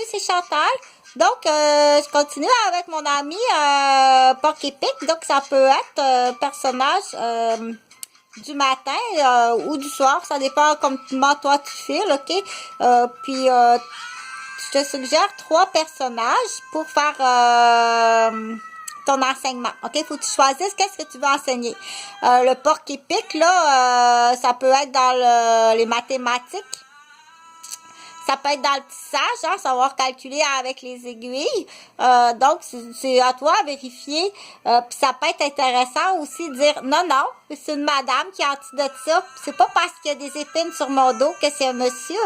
c'est Chantal. Donc, je continue avec mon ami Porc Épic. Donc, ça peut être personnage du matin ou du soir. Ça dépend comment toi tu files, OK? Puis, je te suggère 3 personnages pour faire ton enseignement. OK? Faut que tu choisisses qu'est-ce que tu veux enseigner. Le Porc Épic, là, ça peut être dans les mathématiques. Ça peut être dans le tissage, hein, savoir calculer avec les aiguilles. Donc, c'est à toi à vérifier. Puis ça peut être intéressant aussi de dire, non, non, c'est une madame qui est en dessous de ça. C'est pas parce qu'il y a des épines sur mon dos que c'est un monsieur.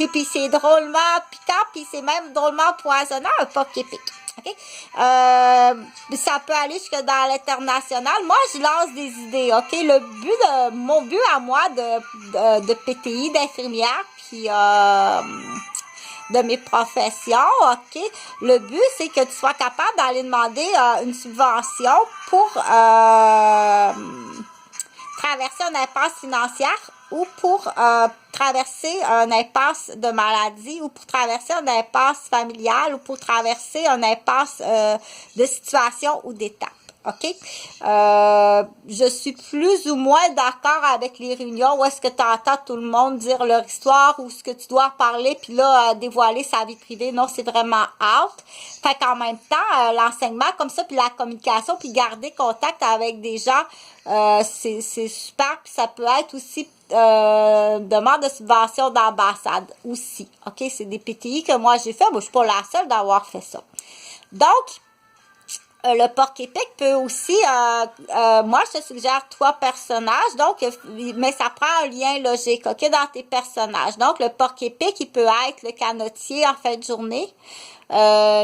Et puis c'est drôlement piquant, puis c'est même drôlement poisonnant, un Porc Épic. Okay? Ça peut aller jusque dans l'international. Moi, je lance des idées, OK? Mon but à moi de PTI, d'infirmière, puis de mes professions, OK? Le but, c'est que tu sois capable d'aller demander une subvention pour traverser une impasse financière ou pour traverser un impasse de maladie ou pour traverser un impasse familiale ou pour traverser un impasse de situation ou d'étape. OK? Je suis plus ou moins d'accord avec les réunions où est-ce que tu entends tout le monde dire leur histoire ou ce que tu dois parler puis là, dévoiler sa vie privée. Non, c'est vraiment out. Fait qu'en même temps, l'enseignement comme ça puis la communication puis garder contact avec des gens, c'est super. Puis ça peut être aussi demande de subvention d'ambassade aussi. OK? C'est des PTI que moi j'ai fait. Moi, je suis pas la seule d'avoir fait ça. Donc, le Porc Épic peut aussi, moi je te suggère 3 personnages, donc, mais ça prend un lien logique, OK, dans tes personnages. Donc, le Porc Épic, il peut être le canotier en fin de journée,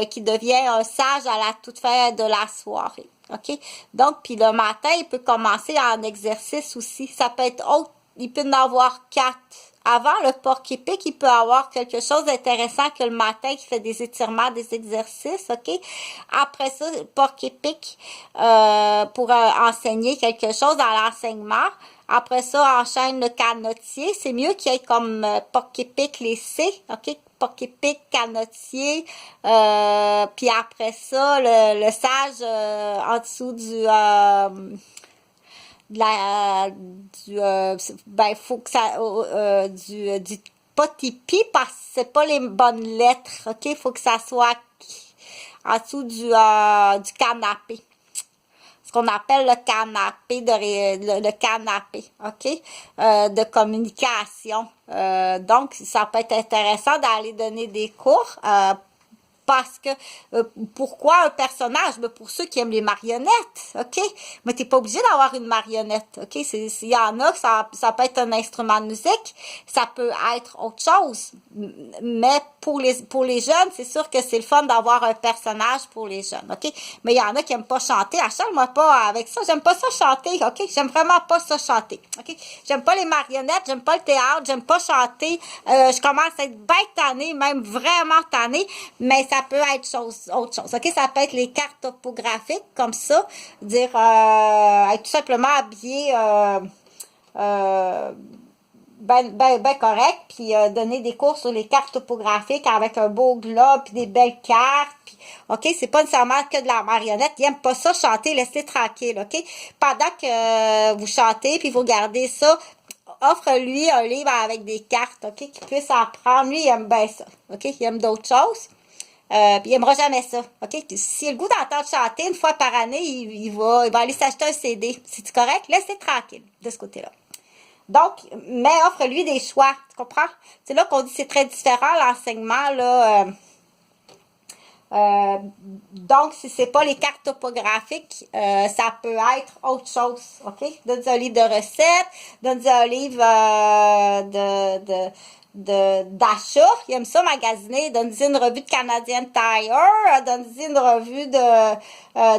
qui devient un sage à la toute fin de la soirée, OK? Donc, puis le matin, il peut commencer en exercice aussi. Ça peut être autre, il peut en avoir 4. Avant le Porc Épic, il peut avoir quelque chose d'intéressant que le matin qui fait des étirements, des exercices, OK? Après ça, le Porc Épic pour enseigner quelque chose dans l'enseignement. Après ça, enchaîne le canotier. C'est mieux qu'il y ait comme Porc Épic les C, OK? Porc Épic, canotier. Puis après ça, le sage en dessous du... faut que ça du pas tipi parce que c'est pas les bonnes lettres, OK? Faut que ça soit en dessous du canapé. Ce qu'on appelle le canapé le canapé, OK? De communication. Donc, ça peut être intéressant d'aller donner des cours parce que, pourquoi un personnage? Mais pour ceux qui aiment les marionnettes, OK? Mais t'es pas obligé d'avoir une marionnette, OK? Il y en a que ça peut être un instrument de musique, ça peut être autre chose. Mais pour les jeunes, c'est sûr que c'est le fun d'avoir un personnage pour les jeunes, OK? Mais il y en a qui aiment pas chanter. Achète-moi pas avec ça. J'aime pas ça chanter, OK? J'aime vraiment pas ça chanter, OK? J'aime pas les marionnettes, j'aime pas le théâtre, j'aime pas chanter. Je commence à être bien tannée, même vraiment tannée, mais ça peut être autre chose, OK? Ça peut être les cartes topographiques, comme ça, dire, être tout simplement habillé ben correct, puis donner des cours sur les cartes topographiques avec un beau globe, puis des belles cartes, puis, OK? C'est pas nécessairement que de la marionnette. Ils aiment pas ça, chanter, laissez tranquille, OK? Pendant que vous chantez, puis vous regardez ça, offre-lui un livre avec des cartes, OK? Qu'il puisse en prendre. Lui, il aime bien ça, OK? Il aime d'autres choses. Puis il aimera jamais ça, OK? S'il a le goût d'entendre chanter une fois par année, il va aller s'acheter un CD. C'est correct? Laissez tranquille de ce côté-là. Donc, mais offre-lui des choix, tu comprends? C'est là qu'on dit c'est très différent l'enseignement, là. Donc, si c'est pas les cartes topographiques, ça peut être autre chose, OK? Donne-lui un livre de recettes, donne-lui un livre d'achat, il aime ça magasiner, donne-lui une revue de Canadian Tire, donne-lui une revue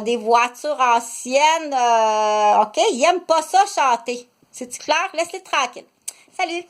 des voitures anciennes, OK? Il aime pas ça chanter. C'est-tu clair? Laisse-les tranquille. Salut!